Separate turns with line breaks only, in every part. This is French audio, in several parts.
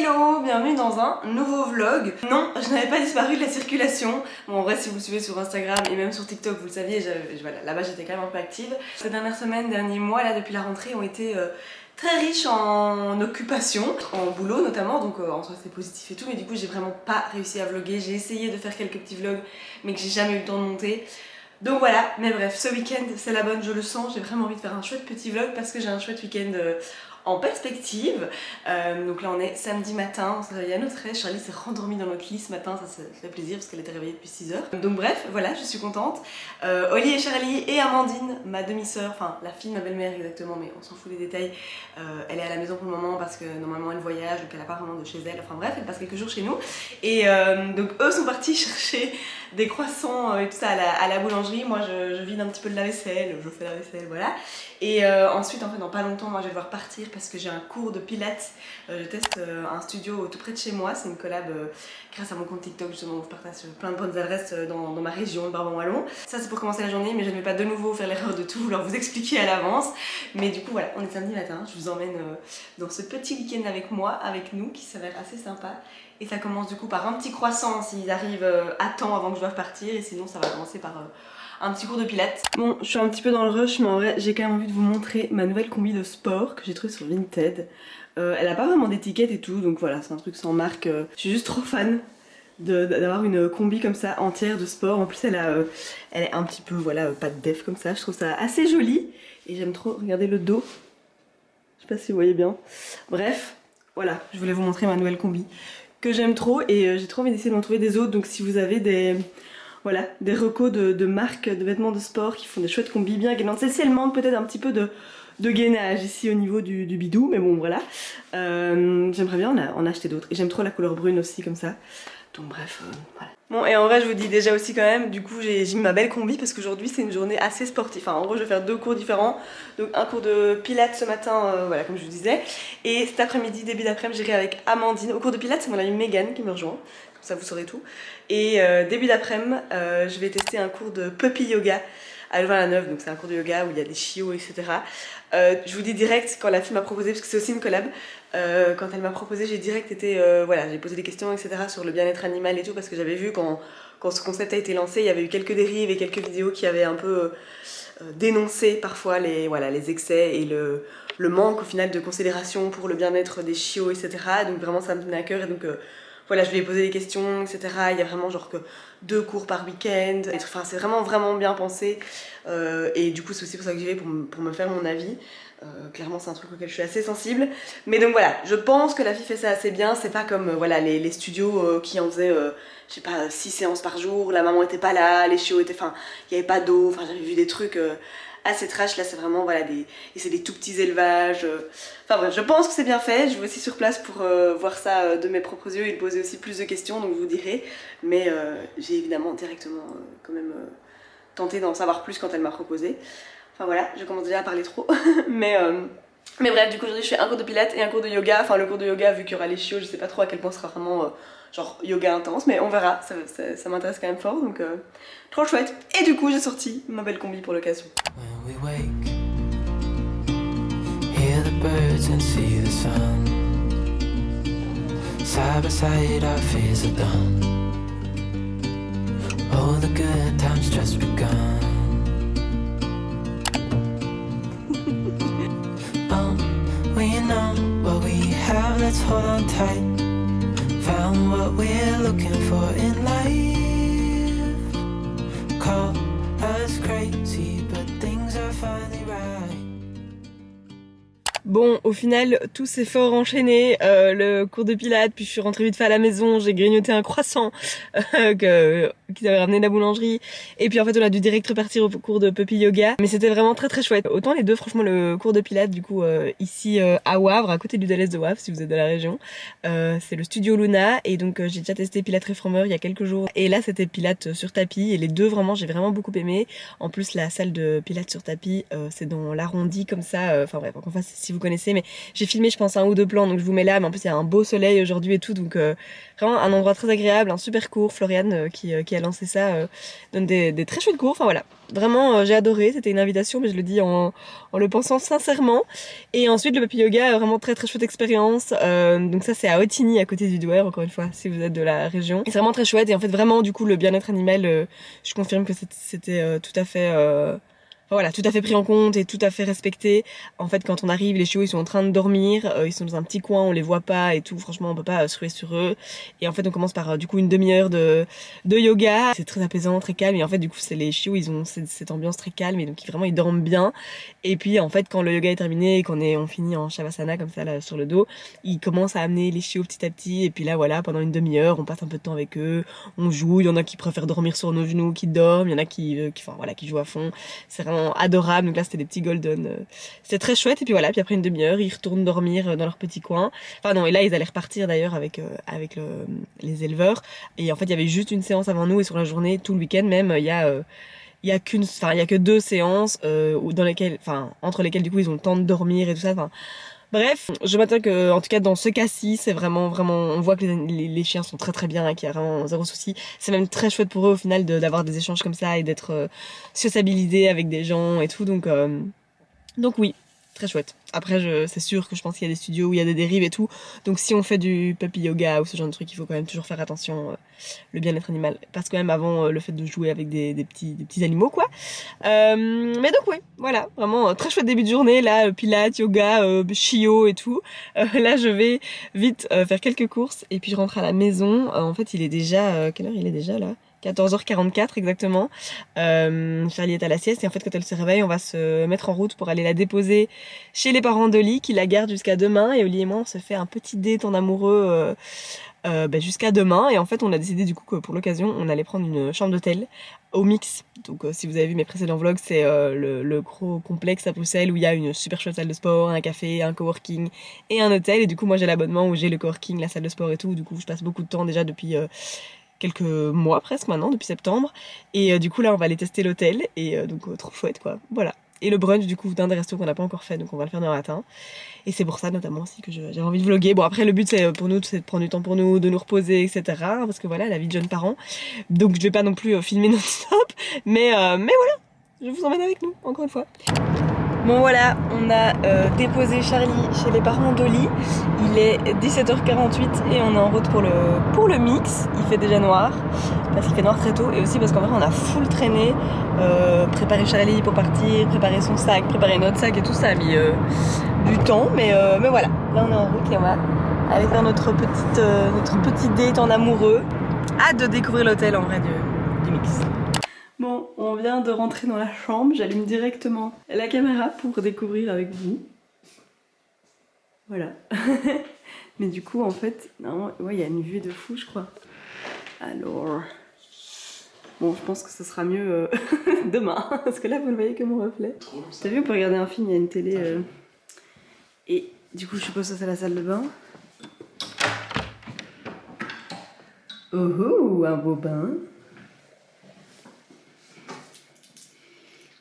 Hello, bienvenue dans un nouveau vlog. Non, je n'avais pas disparu de la circulation. Bon, en vrai, si vous me suivez sur Instagram et même sur TikTok, vous le saviez, voilà, là-bas j'étais quand même un peu active. Ces dernières semaines, derniers mois, là, depuis la rentrée, ont été très riches en occupation, en boulot notamment, donc en soi c'est positif et tout, mais du coup j'ai vraiment pas réussi à vlogger. J'ai essayé de faire quelques petits vlogs, mais que j'ai jamais eu le temps de monter. Donc voilà, mais bref, ce week-end c'est la bonne, je le sens, j'ai vraiment envie de faire un chouette petit vlog parce que j'ai un chouette week-end en perspective. Donc là on est samedi matin, on s'est réveillé à notre aise, Charlie s'est rendormie dans notre lit ce matin, ça fait plaisir parce qu'elle était réveillée depuis 6 h. Donc bref, voilà, je suis contente. Oli et Charlie et Amandine, ma demi-sœur, enfin la fille de ma belle-mère exactement, mais on s'en fout des détails, elle est à la maison pour le moment parce que normalement elle voyage, donc elle a pas vraiment de chez elle, enfin bref, elle passe quelques jours chez nous. Et donc eux sont partis chercher des croissants et tout ça à la boulangerie. Moi je vide un petit peu de la vaisselle, je fais la vaisselle, voilà. Et ensuite en fait dans pas longtemps moi je vais devoir partir parce que j'ai un cours de pilates. Je teste un studio tout près de chez moi, c'est une collab grâce à mon compte TikTok justement où je partage plein de bonnes adresses dans ma région de Brabant-Wallon. Ça c'est pour commencer la journée, mais je ne vais pas de nouveau faire l'erreur de tout vouloir vous expliquer à l'avance. Mais du coup voilà, on est samedi matin, je vous emmène dans ce petit week-end avec moi, avec nous, qui s'avère assez sympa. Et ça commence du coup par un petit croissant s'ils arrivent à temps avant que je doive partir, et sinon ça va commencer par un petit cours de pilates. Bon, je suis un petit peu dans le rush, mais en vrai j'ai quand même envie de vous montrer ma nouvelle combi de sport que j'ai trouvée sur Vinted. Elle a pas vraiment d'étiquette et tout, donc voilà, c'est un truc sans marque. Je suis juste trop fan d'avoir une combi comme ça entière de sport. En plus elle est un petit peu, voilà, pas de def comme ça, je trouve ça assez joli. Et j'aime trop, regardez le dos. Je sais pas si vous voyez bien. Bref, voilà, je voulais vous montrer ma nouvelle combi que j'aime trop, et j'ai trop envie d'essayer d'en trouver des autres. Donc si vous avez des recos de marques de vêtements de sport qui font des chouettes combis bien gainantes, celle-ci elle manque peut-être un petit peu de gainage ici au niveau du bidou, mais bon voilà. J'aimerais bien en acheter d'autres, et j'aime trop la couleur brune aussi comme ça. Donc bref, voilà. Bon, et en vrai je vous dis déjà aussi quand même, du coup j'ai mis ma belle combi parce qu'aujourd'hui c'est une journée assez sportive. Enfin en gros je vais faire 2 cours différents. Donc un cours de pilates ce matin, voilà, comme je vous disais. Et cet après-midi, début d'après-midi, j'irai avec Amandine. Au cours de pilates c'est mon amie Megan qui me rejoint, comme ça vous saurez tout. Et début d'après-midi, je vais tester un cours de puppy yoga à Louvain-la-Neuve. Donc c'est un cours de yoga où il y a des chiots, etc. Je vous dis direct, quand la fille m'a proposé, parce que c'est aussi une collab, quand elle m'a proposé, j'ai direct été, voilà, j'ai posé des questions, etc. sur le bien-être animal et tout, parce que j'avais vu quand ce concept a été lancé, il y avait eu quelques dérives et quelques vidéos qui avaient un peu dénoncé parfois les excès et le manque au final de considération pour le bien-être des chiots, etc. Donc vraiment ça me tenait à cœur, et donc voilà, je lui ai posé des questions, etc. Il y a vraiment genre que 2 cours par week-end. Enfin, c'est vraiment bien pensé. Et du coup, c'est aussi pour ça que j'y vais, pour me faire mon avis. Clairement, c'est un truc auquel je suis assez sensible. Mais donc voilà, je pense que la fille fait ça assez bien. C'est pas comme voilà, les studios qui en faisaient, je sais pas, 6 séances par jour. La maman était pas là, les chiots étaient. Enfin, il y avait pas d'eau. Enfin, j'avais vu des trucs assez trash. Là c'est vraiment voilà et c'est des tout petits élevages, enfin bref, je pense que c'est bien fait. Je vais aussi sur place pour voir ça de mes propres yeux et lui poser aussi plus de questions, donc je vous dirai, mais j'ai évidemment directement quand même tenté d'en savoir plus quand elle m'a proposé. Enfin voilà, je commence déjà à parler trop mais bref, du coup aujourd'hui je fais un cours de pilates et un cours de yoga. Enfin le cours de yoga, vu qu'il y aura les chiots, je sais pas trop à quel point ce sera vraiment genre yoga intense, mais on verra, ça m'intéresse quand même fort, donc trop chouette. Et du coup j'ai sorti ma belle combi pour l'occasion.
When we wake, hear the birds and see the sun. Side by side our fears are done. Oh, the good times just begun. We know what we have, let's hold on tight. Found what we're looking for in life. Call us crazy, but things are finally right.
Bon, au final, tout s'est fort enchaîné, le cours de pilates, puis je suis rentrée vite fait à la maison, j'ai grignoté un croissant qu'ils avaient ramené de la boulangerie, et puis en fait on a dû direct repartir au cours de puppy yoga, mais c'était vraiment très chouette. Autant les deux, franchement, le cours de pilates du coup ici à Wavre, à côté du Dalès de Wavre si vous êtes de la région, c'est le studio Luna, et donc j'ai déjà testé Pilates Reformer il y a quelques jours, et là c'était pilates sur tapis, et les deux vraiment j'ai vraiment beaucoup aimé. En plus la salle de pilates sur tapis c'est dans l'arrondi comme ça, enfin bref, enfin si vous vous connaissez, mais j'ai filmé je pense 1 ou 2 plans, donc je vous mets là, mais en plus il y a un beau soleil aujourd'hui et tout, donc vraiment un endroit très agréable, un super cours. Floriane qui a lancé ça donne des très chouettes cours, enfin voilà, vraiment j'ai adoré, c'était une invitation, mais je le dis en le pensant sincèrement. Et ensuite le Puppy Yoga, vraiment très chouette expérience, donc ça c'est à Otigny, à côté du Douai, encore une fois, si vous êtes de la région. Et c'est vraiment très chouette, et en fait vraiment du coup le bien-être animal, je confirme que c'était tout à fait... voilà, tout à fait pris en compte et tout à fait respecté. En fait, quand on arrive, les chiots, ils sont en train de dormir, ils sont dans un petit coin, on les voit pas et tout. Franchement, on peut pas se ruer sur eux. Et en fait, on commence par du coup une demi-heure de yoga. C'est très apaisant, très calme. Et en fait, du coup, c'est les chiots, ils ont cette ambiance très calme et donc vraiment ils dorment bien. Et puis en fait, quand le yoga est terminé et on finit en shavasana comme ça là sur le dos, ils commencent à amener les chiots petit à petit. Et puis là, voilà, pendant une demi-heure, on passe un peu de temps avec eux, on joue. Il y en a qui préfèrent dormir sur nos genoux, qui dorment. Il y en a qui jouent à fond. C'est vraiment adorable. Donc là c'était des petits golden, c'était très chouette. Et puis voilà, puis après une demi-heure ils retournent dormir dans leur petit coin, enfin non, et là ils allaient repartir d'ailleurs avec les éleveurs. Et en fait il y avait juste une séance avant nous, et sur la journée, tout le week-end même, il y a que 2 séances entre lesquelles du coup ils ont le temps de dormir et tout ça. Bref, je m'attends que, en tout cas dans ce cas-ci, c'est vraiment, on voit que les chiens sont très très bien, hein, qu'il y a vraiment zéro souci. C'est même très chouette pour eux au final d'avoir des échanges comme ça et d'être sociabilisés avec des gens et tout, donc oui, très chouette. Après, c'est sûr que je pense qu'il y a des studios où il y a des dérives et tout, donc si on fait du puppy yoga ou ce genre de truc, il faut quand même toujours faire attention, le bien-être animal passe quand même avant le fait de jouer avec des petits animaux, quoi. Mais donc ouais, voilà, vraiment très chouette début de journée là, pilates, yoga, chio et tout. Là je vais vite faire quelques courses et puis je rentre à la maison. En fait il est déjà, quelle heure il est déjà là ? 14h44 exactement. Charlie est à la sieste, et en fait quand elle se réveille, on va se mettre en route pour aller la déposer chez les parents d'Oli qui la gardent jusqu'à demain, et Oli et moi on se fait un petit date en amoureux jusqu'à demain. Et en fait on a décidé du coup que pour l'occasion on allait prendre une chambre d'hôtel au Mix. Donc si vous avez vu mes précédents vlogs, c'est le gros complexe à Bruxelles où il y a une super chouette salle de sport, un café, un coworking et un hôtel. Et du coup moi j'ai l'abonnement où j'ai le coworking, la salle de sport et tout. Du coup je passe beaucoup de temps déjà depuis quelques mois presque maintenant, depuis septembre. Et du coup là on va aller tester l'hôtel, et donc trop chouette quoi, voilà. Et le brunch du coup d'un des restos qu'on n'a pas encore fait, donc on va le faire demain matin. Et c'est pour ça notamment aussi que j'avais envie de vlogger. Bon après le but c'est pour nous, c'est de prendre du temps pour nous, de nous reposer, etc. Parce que voilà, la vie de jeune parent. Donc je vais pas non plus filmer non-stop, mais voilà, je vous emmène avec nous, encore une fois. Bon voilà, on a déposé Charlie chez les parents d'Oli. Il est 17h48 et on est en route pour le Mix. Il fait déjà noir, parce qu'il fait noir très tôt, et aussi parce qu'en vrai on a full traîné, préparé Charlie pour partir, préparer son sac, préparer notre sac et tout, ça a mis du temps, mais voilà. Là on est en route et on va aller faire notre petit date en amoureux. Hâte de découvrir l'hôtel en vrai du Mix. Bon, on vient de rentrer dans la chambre, j'allume directement la caméra pour découvrir avec vous. Voilà. Mais du coup, en fait, non, ouais, il y a une vue de fou, je crois. Alors... Bon, je pense que ce sera mieux demain, parce que là, vous ne voyez que mon reflet. T'as vu, on peut regarder un film, il y a une télé. Et du coup, je suppose que c'est la salle de bain. Oh, un beau bain.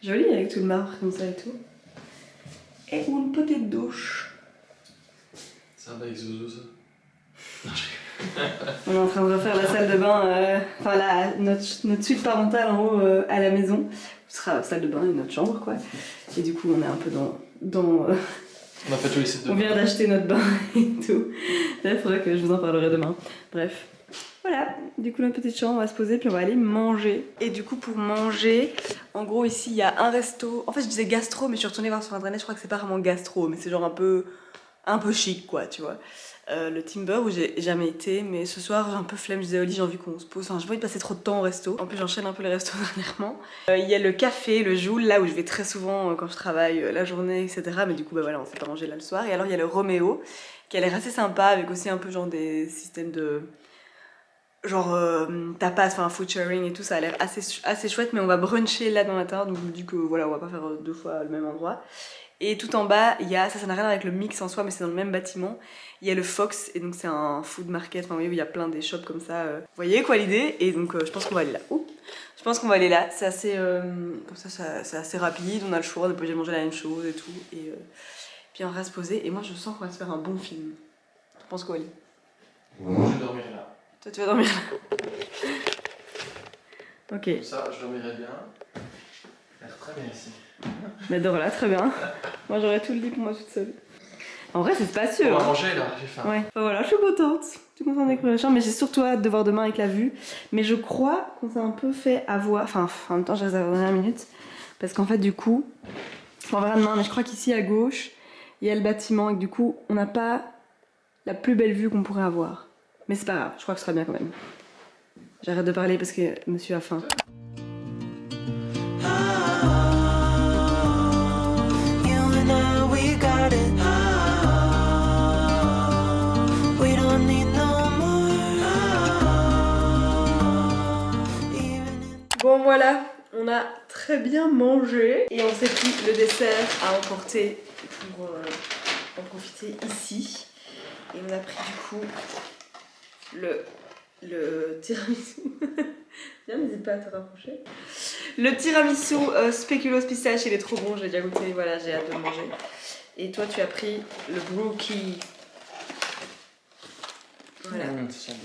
Joli avec tout le marbre comme ça et tout. Et une petite douche.
C'est un bail Zozo ça.
On est en train de refaire la salle de bain, notre suite parentale en haut à la maison. Ce sera la salle de bain et notre chambre quoi. Et du coup on est un peu dans
on a fait tous les sites de
on vient d'acheter notre bain et tout. Là il faudra que je vous en parlerai demain. Bref. Voilà, du coup notre petite chambre, on va se poser puis on va aller manger. Et du coup pour manger, en gros ici il y a un resto. En fait je disais gastro, mais je suis retournée voir sur internet, je crois que c'est pas vraiment gastro, mais c'est genre un peu chic quoi, tu vois. Le Timber où j'ai jamais été, mais ce soir j'ai un peu flemme, je disais Oli j'ai envie qu'on se pose, enfin j'ai pas envie de passer trop de temps au resto. En plus j'enchaîne un peu les restos dernièrement. Il y a le café, le Joule, là où je vais très souvent quand je travaille la journée, etc. Mais du coup bah voilà, on s'est pas mangé là le soir. Et alors il y a le Roméo qui a l'air assez sympa, avec aussi un peu genre des systèmes de... genre tapas, enfin food sharing et tout, ça a l'air assez chouette. Mais on va bruncher là dans matin, donc je me dis que voilà, on va pas faire 2 fois le même endroit. Et tout en bas, il y a, ça n'a rien à voir avec le Mix en soi, mais c'est dans le même bâtiment. Il y a le Fox, et donc c'est un food market, enfin vous voyez, où il y a plein des shops comme ça. Vous voyez quoi l'idée? Et donc je pense qu'on va aller là. Je pense qu'on va aller là, c'est assez, comme ça, c'est assez rapide, on a le choix, on est pas obligé de manger la même chose et tout. Et puis on va se poser et moi je sens qu'on va se faire un bon film. Tu penses quoi, Ali?
Moi, je vais dormir là.
Toi tu vas dormir là. Ok.
Comme ça, je dormirai bien. Ça a l'air très bien ici.
Mais dors là, très bien. Moi j'aurais tout le lit pour moi toute seule. En vrai c'est spacieux.
On va
hein.
manger là, j'ai faim.
Ouais. Enfin, voilà, je suis contente. Je suis contente de découvrir la chambre, mais j'ai surtout hâte de voir demain avec la vue. Mais je crois qu'on s'est un peu fait avoir. Enfin, en même temps, je reste à la dernière minute. Parce qu'en fait, du coup, on verra demain, mais je crois qu'ici à gauche, il y a le bâtiment et que du coup, on n'a pas la plus belle vue qu'on pourrait avoir. Mais c'est pas grave, je crois que ce sera bien quand même. J'arrête de parler parce que monsieur a faim.
You and I, we got it. We don't need no more. Even in
Bon voilà, on a très bien mangé et on s'est pris le dessert à emporter pour en profiter ici. Et on a pris du coup le tiramisu. Viens, n'hésite pas à te rapprocher. Le tiramisu spéculoos pistache, il est trop bon, j'ai déjà goûté, voilà, j'ai hâte de le manger. Et toi, tu as pris le brookie. Voilà.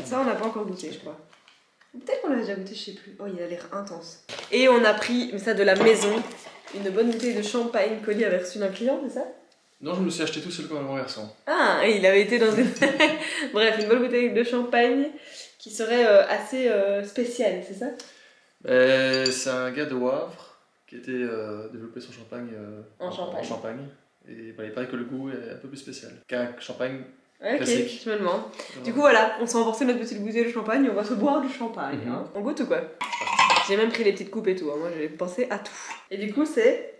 Ça, on n'a pas encore goûté, je crois. Peut-être qu'on l'avait déjà goûté, je sais plus. Oh, il a l'air intense. Et on a pris, mais ça de la maison, une bonne bouteille de champagne qu'Oli avait reçue d'un client, c'est ça?
Non, je me suis acheté tout seul comme un bon garçon.
Ah, et il avait été dans une... Bref, une bonne bouteille de champagne qui serait assez spéciale, c'est ça?
C'est un gars de Wavre qui était développé son champagne
En Champagne.
Et bah, il paraît que le goût est un peu plus spécial qu'un champagne
Ouais, ok,
classique.
je me demande. Du coup, voilà, on s'est emporté notre petite bouteille de champagne et on va se boire du champagne.
Mhm.
Hein. On goûte ou quoi? J'ai même pris les petites coupes et tout, hein. Moi j'ai pensé à tout. Et du coup, c'est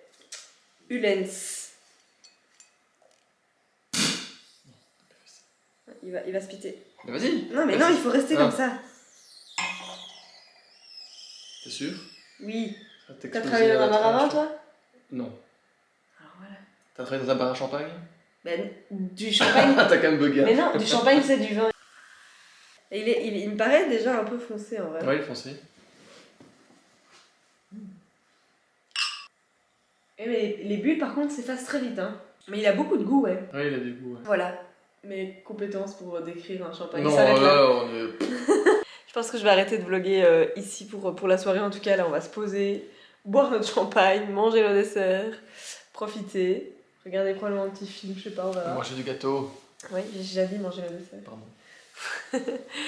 Ulens. Il va se piter.
Mais vas-y.
Non, mais
Vas-y.
non, il faut rester
Ah.
comme ça.
T'es sûr?
Oui.
Ça va
T'as
t'exploser
travaillé
à
dans
la
un bar à vin,
tronche.
toi?
Non.
Alors voilà.
T'as travaillé dans un bar à champagne?
Ben, du champagne.
T'as quand même bugué.
Mais non, du champagne, c'est du vin. Et il me paraît déjà un peu foncé en vrai.
Ouais, il est foncé.
Et mais les bulles, par contre, s'effacent très vite. Hein. Mais il a beaucoup de goût, ouais.
Ouais, il a du goût. Ouais.
Voilà. Mes compétences pour décrire un champagne
Non,
s'arrêtent là.
là, on est.
Je pense que je vais arrêter de vlogger ici pour la soirée. En tout cas, là, on va se poser, boire notre champagne, manger le dessert, profiter, regarder probablement un petit film, je sais pas, on verra.
Manger du gâteau.
Oui, j'ai déjà dit manger le dessert.
Pardon.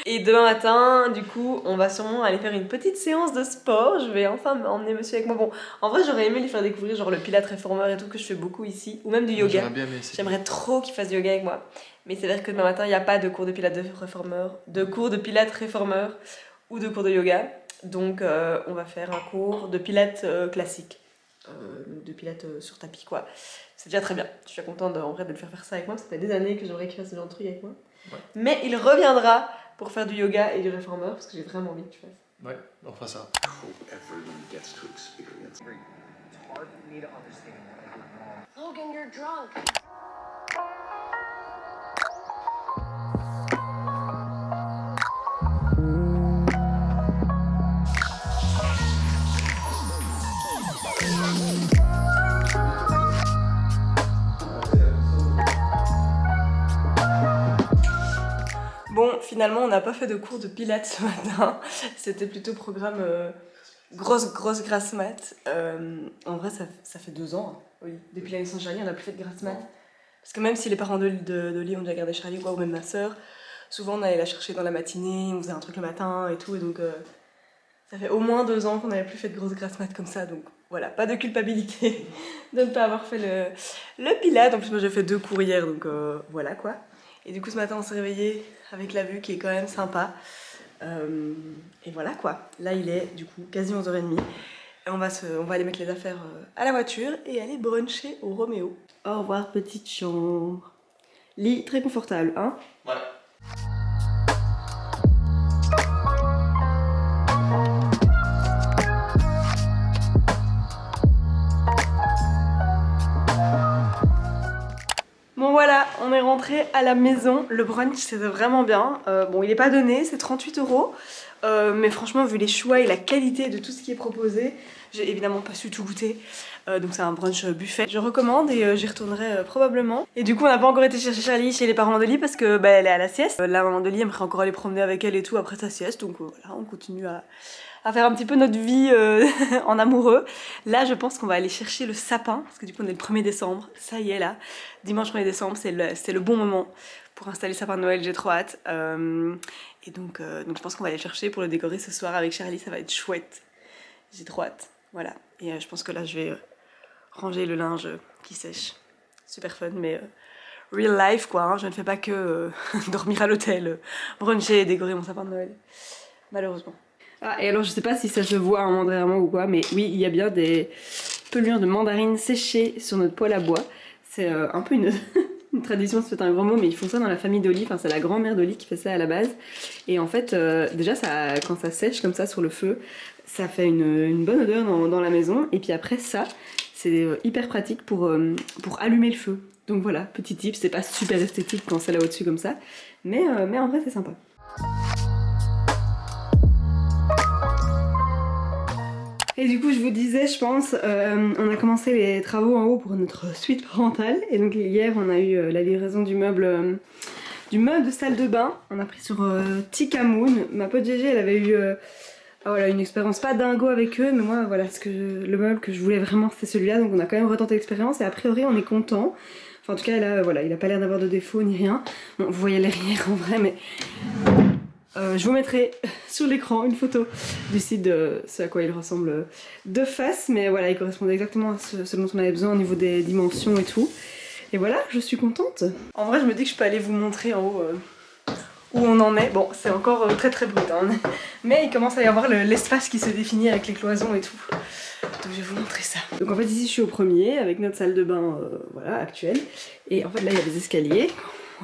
Et demain matin, du coup, on va sûrement aller faire une petite séance de sport. Je vais enfin emmener monsieur avec moi. Bon, en vrai, j'aurais aimé lui faire découvrir genre le Pilates réformeur et tout que je fais beaucoup ici, ou même du yoga.
J'aimerais bien, mais c'est.
J'aimerais trop qu'il fasse du yoga avec moi. Mais c'est vrai que demain matin, il n'y a pas de cours de Pilates réformeur, ou de cours de yoga. Donc, on va faire un cours de Pilates classique. De Pilates sur tapis, quoi. C'est déjà très bien. Je suis contente en vrai de le faire ça avec moi. Ça fait des années que j'aimerais qu'il fasse ce genre de truc avec moi.
Ouais.
Mais il reviendra pour faire du yoga et du réformeur parce que j'ai vraiment envie que tu fasses.
Ouais, on fera ça.
Everyone gets to experience.
It's hard for me to understand what I did wrong.
Logan, you're drunk.
Bon, finalement, on n'a pas fait de cours de pilates ce matin. C'était plutôt programme grosse grasse mat. En vrai, ça fait 2 ans. Hein. Oui. Depuis la naissance de Charlie, on n'a plus fait de grasse mat. Parce que même si les parents de Lee ont déjà gardé Charlie, ou même ma soeur, souvent on allait la chercher dans la matinée, on faisait un truc le matin et tout. Et donc, ça fait au moins 2 ans qu'on n'avait plus fait de grosses grasse mat comme ça. Donc voilà, pas de culpabilité de ne pas avoir fait le pilates. En plus, moi j'ai fait 2 cours hier, donc voilà quoi. Et du coup, ce matin, on s'est réveillé avec la vue qui est quand même sympa. Et voilà quoi. Là, il est du coup quasi 11h30. Et on va aller mettre les affaires à la voiture et aller bruncher au Roméo. Au revoir, petite chambre. Lit très confortable, hein?
Ouais.
Bon voilà, on est rentré à la maison. Le brunch c'était vraiment bien. Bon, il est pas donné, c'est 38 €. mais franchement vu les choix et la qualité de tout ce qui est proposé, j'ai évidemment pas su tout goûter. Donc c'est un brunch buffet. Je recommande et j'y retournerai probablement. Et du coup on n'a pas encore été chercher Charlie chez les parents de Lee parce que elle est à la sieste. La maman de Lee aimerait encore aller promener avec elle et tout après sa sieste. Donc voilà, on continue à faire un petit peu notre vie en amoureux. Là je pense qu'on va aller chercher le sapin parce que du coup on est le 1er décembre. Ça y est là, dimanche 1er décembre c'est le bon moment pour installer le sapin de Noël, j'ai trop hâte. Et donc je pense qu'on va aller chercher pour le décorer ce soir avec Charlie, ça va être chouette. J'ai trop hâte, voilà. Et je pense que là je vais ranger le linge qui sèche. Super fun, mais real life quoi, hein. Je ne fais pas que dormir à l'hôtel, bruncher et décorer mon sapin de Noël, malheureusement. Ah, et alors je sais pas si ça se voit en mandarin ou quoi, mais oui, il y a bien des pelures de mandarines séchées sur notre poêle à bois. C'est un peu une... une tradition, c'est un grand mot, mais ils font ça dans la famille d'Oli, enfin c'est la grand-mère d'Oli qui fait ça à la base. Et en fait, déjà ça, quand ça sèche comme ça sur le feu, ça fait une bonne odeur dans la maison. Et puis après ça, c'est hyper pratique pour allumer le feu. Donc voilà, petit tip, c'est pas super esthétique quand c'est là au-dessus comme ça, mais en vrai c'est sympa. Et du coup je vous disais, je pense, on a commencé les travaux en haut pour notre suite parentale. Et donc hier on a eu la livraison du meuble de salle de bain. On a pris sur Tikamoon. Ma pote Gégé elle avait eu voilà, une expérience pas dingo avec eux, mais moi voilà, le meuble que je voulais vraiment c'était celui-là. Donc on a quand même retenté l'expérience et a priori on est content. Enfin en tout cas là, voilà, il a pas l'air d'avoir de défaut ni rien. Bon vous voyez l'arrière en vrai, mais... je vous mettrai sur l'écran une photo du site de ce à quoi il ressemble de face, mais voilà, il correspondait exactement à ce dont on avait besoin au niveau des dimensions et tout. Et voilà, je suis contente. En vrai, je me dis que je peux aller vous montrer en haut où on en est. Bon, c'est encore très très brut, hein, mais il commence à y avoir l'espace qui se définit avec les cloisons et tout. Donc je vais vous montrer ça. Donc en fait ici je suis au premier avec notre salle de bain voilà, actuelle. Et en fait là il y a des escaliers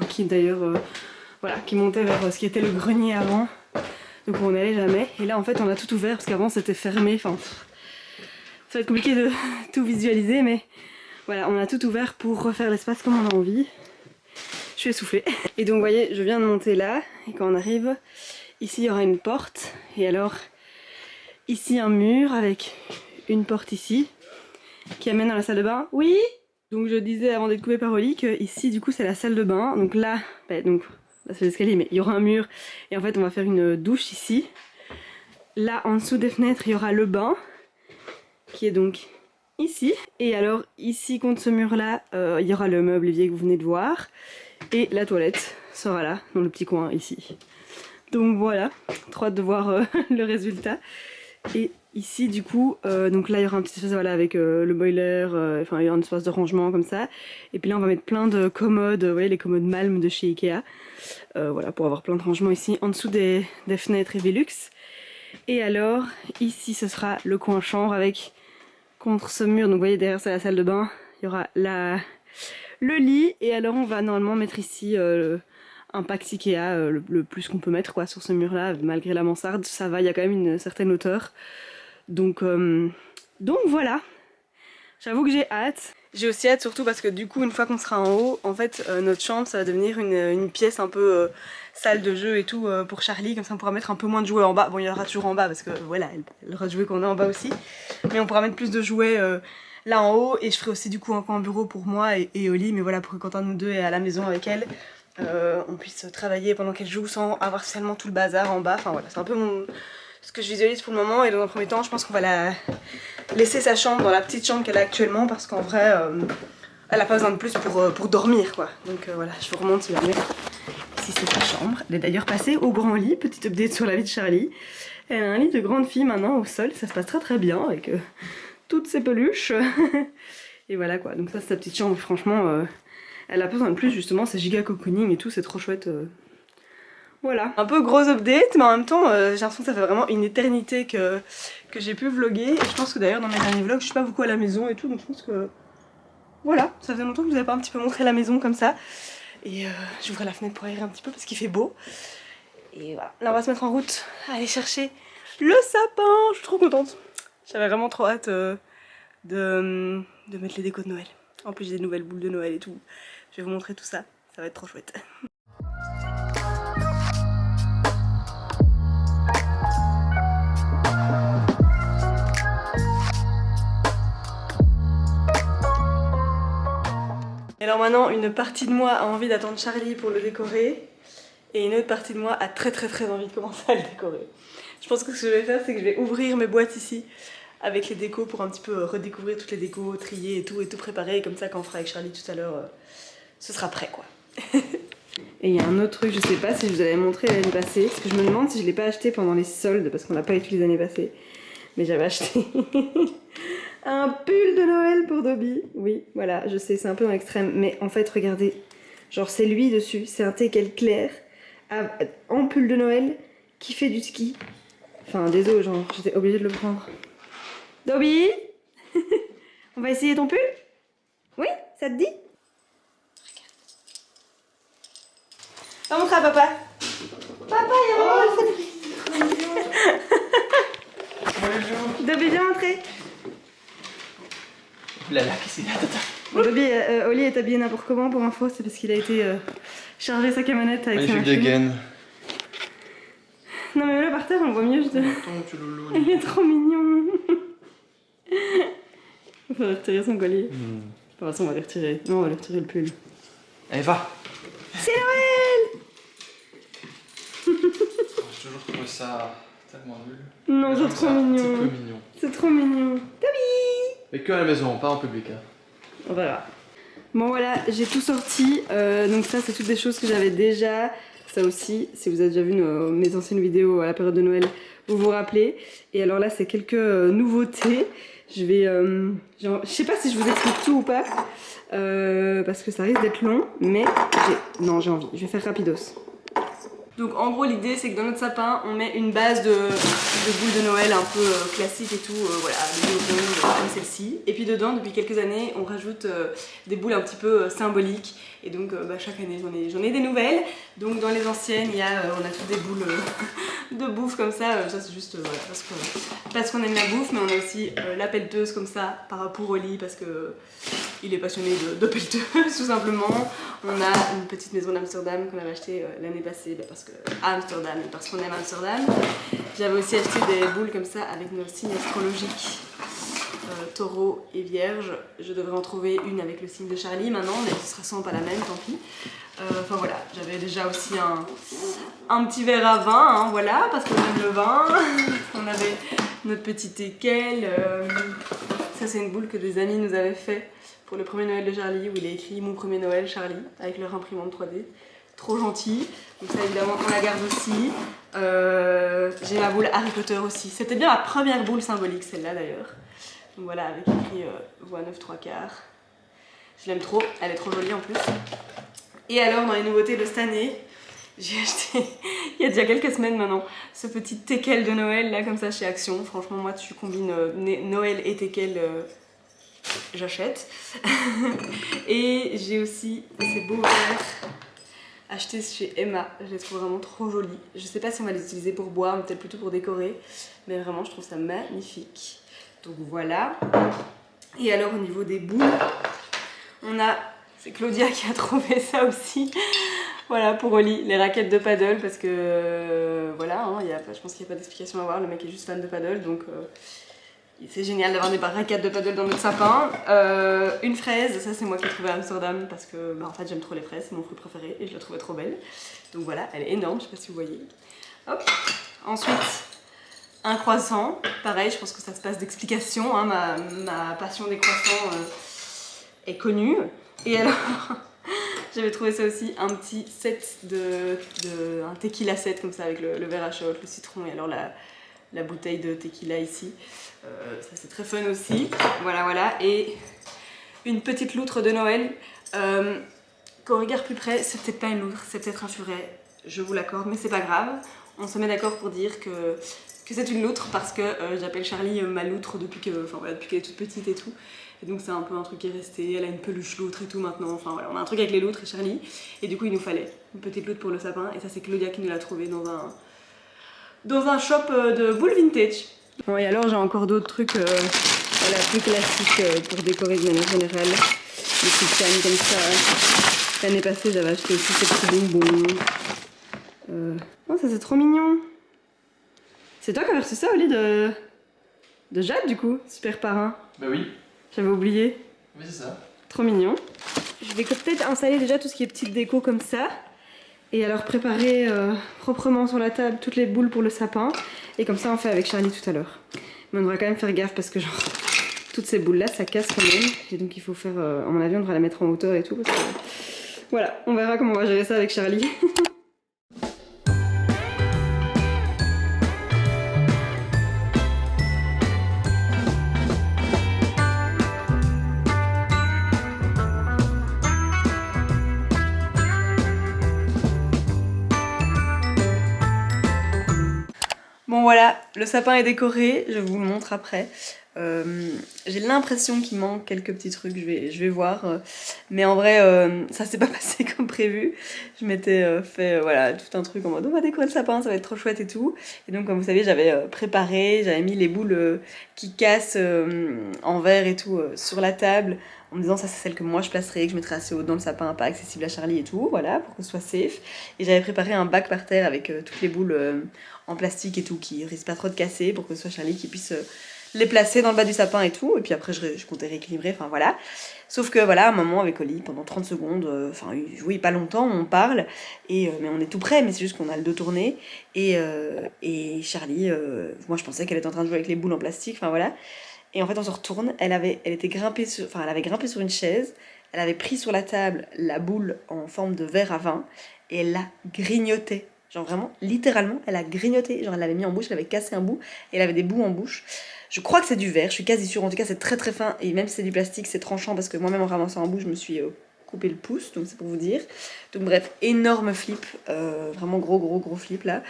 qui d'ailleurs... voilà, qui montait vers ce qui était le grenier avant, donc on n'allait jamais. Et là en fait on a tout ouvert parce qu'avant c'était fermé, enfin ça va être compliqué de tout visualiser, mais voilà, on a tout ouvert pour refaire l'espace comme on a envie. Je suis essoufflée. Et donc vous voyez, je viens de monter là, et quand on arrive, ici il y aura une porte, et alors ici un mur avec une porte ici, qui amène dans la salle de bain. Oui. Donc je disais avant d'être coupée par Oli que ici du coup c'est la salle de bain, donc là, donc... là c'est l'escalier, mais il y aura un mur et en fait on va faire une douche ici. Là en dessous des fenêtres il y aura le bain qui est donc ici. Et alors ici contre ce mur là il y aura le meuble évier que vous venez de voir. Et la toilette sera là dans le petit coin ici. Donc voilà, trop hâte de voir le résultat. Et ici du coup, donc là il y aura un petit espace voilà, avec le boiler, enfin il y aura un espace de rangement comme ça. Et puis là on va mettre plein de commodes, vous voyez les commodes Malm de chez Ikea. Voilà, pour avoir plein de rangements ici en dessous des fenêtres et Velux. Et alors ici ce sera le coin chambre avec contre ce mur, donc vous voyez derrière c'est la salle de bain, il y aura le lit. Et alors on va normalement mettre ici un Pax Ikea, le plus qu'on peut mettre quoi sur ce mur là, malgré la mansarde ça va, il y a quand même une certaine hauteur. Donc voilà, j'avoue que j'ai hâte. J'ai aussi hâte surtout parce que du coup une fois qu'on sera en haut, en fait notre chambre ça va devenir une pièce un peu salle de jeu et tout pour Charlie, comme ça on pourra mettre un peu moins de jouets en bas. Bon il y en aura toujours en bas parce que voilà, elle aura de jouets qu'on a en bas aussi, mais on pourra mettre plus de jouets là en haut. Et je ferai aussi du coup un coin bureau pour moi et Oli, mais voilà, pour que quand un de nous deux est à la maison avec elle, on puisse travailler pendant qu'elle joue sans avoir seulement tout le bazar en bas. Enfin voilà, c'est un peu ce que je visualise pour le moment. Et dans un premier temps je pense qu'on va la laisser sa chambre dans la petite chambre qu'elle a actuellement, parce qu'en vrai elle a pas besoin de plus pour dormir quoi. Donc voilà, je vous remonte si jamais. Ici c'est sa chambre, elle est d'ailleurs passée au grand lit, petite update sur la vie de Charlie. Elle a un lit de grande fille maintenant au sol, ça se passe très très bien avec toutes ses peluches. Et voilà quoi, donc ça c'est sa petite chambre, franchement elle a pas besoin de plus justement, c'est giga cocooning et tout, c'est trop chouette. Voilà, un peu gros update, mais en même temps j'ai l'impression que ça fait vraiment une éternité que j'ai pu vlogger. Et je pense que d'ailleurs dans mes derniers vlogs je suis pas beaucoup à la maison et tout, donc je pense que voilà, ça faisait longtemps que je vous avais pas un petit peu montré la maison comme ça. Et j'ouvrais la fenêtre pour aérer un petit peu parce qu'il fait beau. Et voilà, là on va se mettre en route, aller chercher le sapin. Je suis trop contente, j'avais vraiment trop hâte de mettre les décos de Noël. En plus j'ai des nouvelles boules de Noël et tout, je vais vous montrer tout ça, ça va être trop chouette. alors maintenant, une partie de moi a envie d'attendre Charlie pour le décorer. Et une autre partie de moi a très envie de commencer à le décorer. Je pense que ce que je vais faire, c'est que je vais ouvrir mes boîtes ici avec les décos pour un petit peu redécouvrir toutes les décos, trier et tout préparer. Et comme ça, quand on fera avec Charlie tout à l'heure, ce sera prêt quoi. Et il y a un autre truc, je sais pas si je vous avais montré l'année passée, parce que je me demande si je l'ai pas acheté pendant les soldes, parce qu'on l'a pas utilisé l'année passée. Mais j'avais acheté un pull de Noël pour Dobby. Oui, voilà, je sais, c'est un peu dans l'extrême, mais en fait, regardez, genre c'est lui dessus, c'est un teckel clair, en pull de Noël, qui fait du ski. Enfin, désolé, genre, j'étais obligée de le prendre. Dobby, on va essayer ton pull? Oui, ça te dit? Va montrer à papa. Papa, il y a un Bonjour. Dobby, viens montrer.
Là, qu'est-ce qu'il y a?
Bon, Dobby, Oli est habillé n'importe comment pour info, c'est parce qu'il a été charger sa camionnette avec sa
magnifique
machine.
dégaine.
Non mais là par terre on voit mieux, je te... Il est trop mignon. Il faudrait retirer son collier. De toute façon on va le retirer. Non, on va lui retirer le pull.
Allez, va.
C'est Noël.
J'ai toujours trouvé ça tellement nul.
Non, c'est trop mignon.
Un petit peu mignon.
C'est trop mignon. Dobby.
Mais que à la maison, pas en public. Hein.
On verra. Bon voilà, j'ai tout sorti. Donc ça c'est toutes des choses que j'avais déjà. Ça aussi, si vous avez déjà vu mes anciennes vidéos à la période de Noël, vous vous rappelez. Et alors là, c'est quelques nouveautés. Je vais... je sais pas si je vous explique tout ou pas, parce que ça risque d'être long, mais non, j'ai envie. Je vais faire rapidos. Donc en gros, l'idée, c'est que dans notre sapin, on met une base de boules de Noël un peu classique et tout, voilà, des boules comme celle-ci. Et puis dedans, depuis quelques années, on rajoute des boules un petit peu symboliques. Et donc chaque année j'en ai des nouvelles. Donc dans les anciennes on a toutes des boules de bouffe comme ça. Ça c'est juste voilà, parce qu'on aime la bouffe. Mais on a aussi la pelleteuse comme ça pour Oli parce que il est passionné de pelleteuse tout simplement. On a une petite maison d'Amsterdam qu'on avait achetée l'année passée parce que parce qu'on aime Amsterdam. J'avais aussi acheté des boules comme ça avec nos signes astrologiques. Taureau et Vierge, je devrais en trouver une avec le signe de Charlie maintenant, mais ce sera sans pas la même, tant pis. Enfin voilà, j'avais déjà aussi un petit verre à vin, hein, voilà, parce qu'on aime le vin. On avait notre petit teckel. Ça c'est une boule que des amis nous avaient fait pour le premier Noël de Charlie, où il est écrit mon premier Noël Charlie, avec leur imprimante 3D. Trop gentil, donc ça évidemment on la garde aussi. J'ai ma boule Harry Potter aussi, c'était bien ma première boule symbolique celle-là d'ailleurs. Donc voilà, avec écrit voix 9 3 quarts. Je l'aime trop, elle est trop jolie en plus. Et alors dans les nouveautés de cette année, j'ai acheté, il y a déjà quelques semaines maintenant, ce petit teckel de Noël là comme ça chez Action. Franchement moi tu combines Noël et teckel, j'achète. Et j'ai aussi ces beaux verres achetés chez Emma, je les trouve vraiment trop jolis. Je sais pas si on va les utiliser pour boire, mais peut-être plutôt pour décorer. Mais vraiment je trouve ça magnifique. Donc voilà. Et alors au niveau des boules, c'est Claudia qui a trouvé ça aussi. Voilà pour Oli, les raquettes de paddle parce que voilà, hein, je pense qu'il n'y a pas d'explication à avoir, le mec est juste fan de paddle donc c'est génial d'avoir des raquettes de paddle dans notre sapin. Une fraise, ça c'est moi qui l'ai trouvée à Amsterdam parce que en fait j'aime trop les fraises, c'est mon fruit préféré et je la trouvais trop belle. Donc voilà, elle est énorme, je sais pas si vous voyez. Hop. Ensuite, un croissant, pareil, je pense que ça se passe d'explication, hein, ma passion des croissants est connue. Et alors, j'avais trouvé ça aussi, un petit set un tequila set comme ça avec le verre à shot, le citron et alors la bouteille de tequila ici. Ça c'est très fun aussi, voilà. Et une petite loutre de Noël, quand on regarde plus près, c'est peut-être pas une loutre, c'est peut-être un furet, je vous l'accorde, mais c'est pas grave. On se met d'accord pour dire que c'est une loutre parce que j'appelle Charlie ma loutre depuis qu'elle est toute petite et tout. Et donc c'est un peu un truc qui est resté, elle a une peluche loutre et tout maintenant, enfin voilà, on a un truc avec les loutres et Charlie. Et du coup il nous fallait une petite loutre pour le sapin et ça c'est Claudia qui nous l'a trouvé dans un shop de boules vintage. Bon et alors j'ai encore d'autres trucs voilà, plus classiques pour décorer de manière générale. Des petites cannes comme ça. L'année passée j'avais acheté aussi ces petits bonbons. Oh ça c'est trop mignon. C'est toi qui as reçu ça au lit de Jade du coup, super parrain.
Bah oui.
J'avais oublié.
Oui c'est ça.
Trop mignon. Je je vais peut-être installer déjà tout ce qui est petite déco comme ça. Et alors préparer proprement sur la table toutes les boules pour le sapin. Et comme ça on fait avec Charlie tout à l'heure. Mais on devra quand même faire gaffe parce que genre toutes ces boules là ça casse quand même. Et donc il faut faire, à mon avis on devra la mettre en hauteur et tout. Parce que... Voilà, on verra comment on va gérer ça avec Charlie. Bon voilà, le sapin est décoré, je vous le montre après. J'ai l'impression qu'il manque quelques petits trucs, je vais voir. Mais en vrai, ça s'est pas passé comme prévu. Je m'étais fait voilà, tout un truc en mode on va décorer le sapin, ça va être trop chouette et tout. Et donc comme vous savez, j'avais préparé, j'avais mis les boules qui cassent en verre et tout sur la table. En me disant ça c'est celle que moi je placerai, que je mettrai assez haut dans le sapin, pas accessible à Charlie et tout, voilà, pour que ce soit safe. Et j'avais préparé un bac par terre avec toutes les boules en plastique et tout, qui risquent pas trop de casser, pour que ce soit Charlie qui puisse les placer dans le bas du sapin et tout. Et puis après je comptais rééquilibrer, enfin voilà. Sauf que voilà, à un moment avec Oli, pendant 30 secondes, enfin oui pas longtemps, on parle, mais on est tout près, mais c'est juste qu'on a le dos tourné. Et Charlie, moi je pensais qu'elle était en train de jouer avec les boules en plastique, enfin voilà. Et en fait on se retourne, elle avait grimpé sur une chaise, elle avait pris sur la table la boule en forme de verre à vin et elle l'a grignotée. Genre vraiment, littéralement, elle a grignoté, genre elle l'avait mis en bouche, elle avait cassé un bout et elle avait des bouts en bouche. Je crois que c'est du verre, je suis quasi sûre, en tout cas c'est très très fin et même si c'est du plastique c'est tranchant parce que moi-même en ramassant en bouche je me suis coupé le pouce, donc c'est pour vous dire. Donc bref, énorme flip, vraiment gros flip là.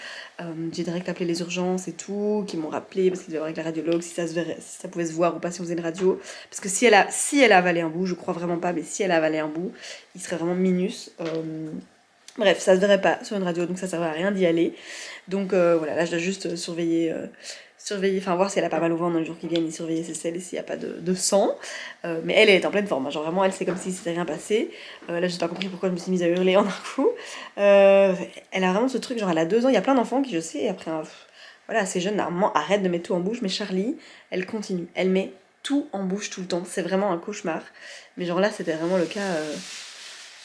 J'ai direct appelé les urgences et tout, qui m'ont rappelé parce qu'ils devaient voir avec la radiologue si ça pouvait se voir ou pas si on faisait une radio. Parce que si elle a avalé un bout, je crois vraiment pas, mais si elle a avalé un bout, il serait vraiment minus. Bref, ça se verrait pas sur une radio, donc ça servait à rien d'y aller. Donc voilà, là je dois juste surveiller, enfin voir si elle a pas mal au ventre dans les jours qui viennent et surveiller ses selles et s'il n'y a pas de sang. Mais elle est en pleine forme, hein. Genre vraiment elle c'est comme si c'était rien passé. Là j'ai pas compris pourquoi je me suis mise à hurler en un coup. Elle a vraiment ce truc, genre elle a 2 ans, il y a plein d'enfants qui je sais, après voilà, assez jeune, normalement arrête de mettre tout en bouche, mais Charlie, elle continue, elle met tout en bouche tout le temps, c'est vraiment un cauchemar. Mais genre là c'était vraiment le cas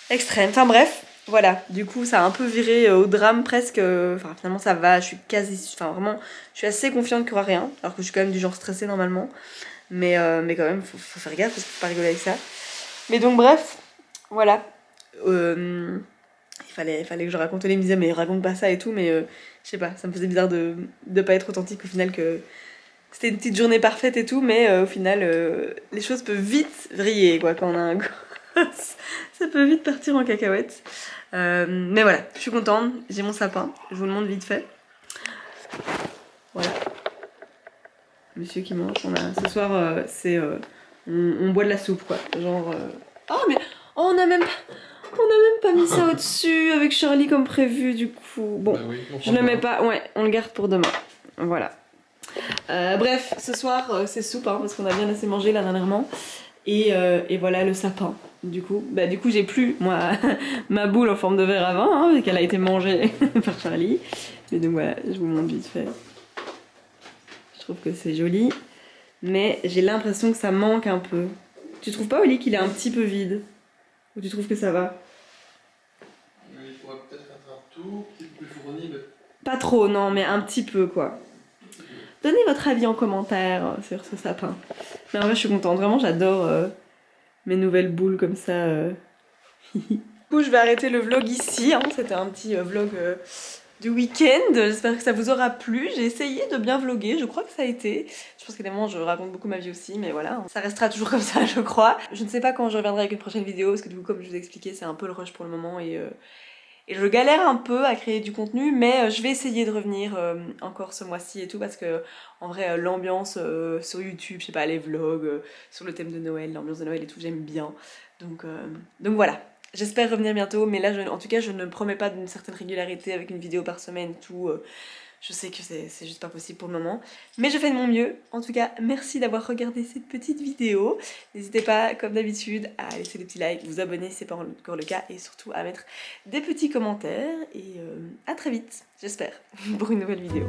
extrême, enfin bref. Voilà, du coup ça a un peu viré au drame presque, enfin finalement ça va, je suis assez confiante qu'il n'y aura rien, alors que je suis quand même du genre stressée normalement, mais quand même faut faire gaffe parce qu'il faut pas rigoler avec ça. Mais donc bref, voilà, il fallait que je raconte, les me disait mais raconte pas ça et tout, mais je sais pas, ça me faisait bizarre de pas être authentique au final, que c'était une petite journée parfaite et tout, mais au final les choses peuvent vite vriller quoi quand on a un gosse, ça peut vite partir en cacahuète. Mais voilà, je suis contente, j'ai mon sapin, je vous le montre vite fait. Voilà. Monsieur qui mange, ce soir c'est on boit de la soupe quoi, genre oh mais on n'a même pas mis ça au-dessus avec Charlie comme prévu du coup. Bon, bah oui, je le mets pas, ouais, on le garde pour demain. Voilà. Bref, ce soir c'est soupe hein, parce qu'on a bien assez mangé là dernièrement. Et voilà le sapin. Du coup j'ai plus moi ma boule en forme de verre à vin, hein, parce qu'elle a été mangée par Charlie. Mais donc voilà, je vous montre vite fait. Je trouve que c'est joli, mais j'ai l'impression que ça manque un peu. Tu trouves pas, Oli, qu'il est un petit peu vide? Ou tu trouves que ça va?
Il faudrait peut-être être un tout petit peu plus fourni, mais...
Pas trop, non, mais un petit peu quoi. Donnez votre avis en commentaire sur ce sapin. Mais en vrai, je suis contente. Vraiment, j'adore mes nouvelles boules comme ça. Du coup, je vais arrêter le vlog ici. Hein. C'était un petit vlog du week-end. J'espère que ça vous aura plu. J'ai essayé de bien vlogger. Je crois que ça a été. Je pense qu'à des moments, je raconte beaucoup ma vie aussi. Mais voilà, ça restera toujours comme ça, je crois. Je ne sais pas quand je reviendrai avec une prochaine vidéo. Parce que du coup, comme je vous ai expliqué, c'est un peu le rush pour le moment. Et je galère un peu à créer du contenu, mais je vais essayer de revenir encore ce mois-ci et tout, parce que en vrai l'ambiance sur YouTube, je sais pas, les vlogs sur le thème de Noël, l'ambiance de Noël et tout, j'aime bien. Donc voilà, j'espère revenir bientôt, mais là en tout cas je ne promets pas d'une certaine régularité avec une vidéo par semaine, tout. Je sais que c'est juste pas possible pour le moment, mais je fais de mon mieux. En tout cas, merci d'avoir regardé cette petite vidéo. N'hésitez pas, comme d'habitude, à laisser des petits likes, vous abonner si ce n'est pas encore le cas, et surtout à mettre des petits commentaires. Et à très vite, j'espère, pour une nouvelle vidéo.